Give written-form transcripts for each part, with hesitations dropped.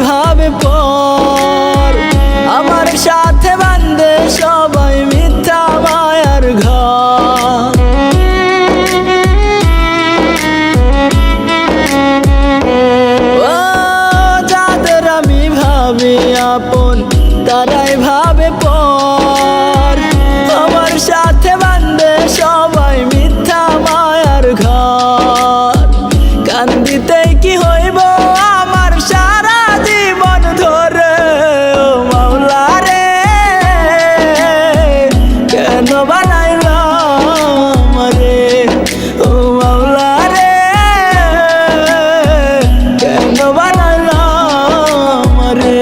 ভাবে পর, আমার সাথে বান্ধে সবাই মিথ্যা মায়ার ঘর। ও যাদের আমি ভাবি আপন তারাই ভাবে পর, আমার সাথে বান্ধে সবাই মিথ্যা মায়ার ঘর। কান্দিতে কি হইব আমার সারা জীবন ধরে, ও মাওলা রে কেন বানাইলাম রে, ও মাওলা রে কেন বানাইলাম রে।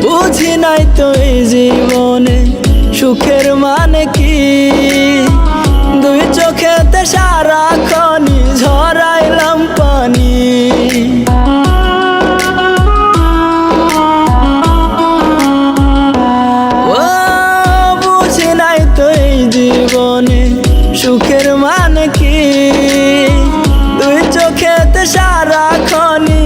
বুঝি নাই তো এই জীবনে সুখের মানে কি, দুই চোখেতে সারাক্ষণই ঝরাইলাম পানি। ও বুঝি নাই তো এই জীবনে সুখের মানে কি, দুই চোখেতে সারাক্ষণই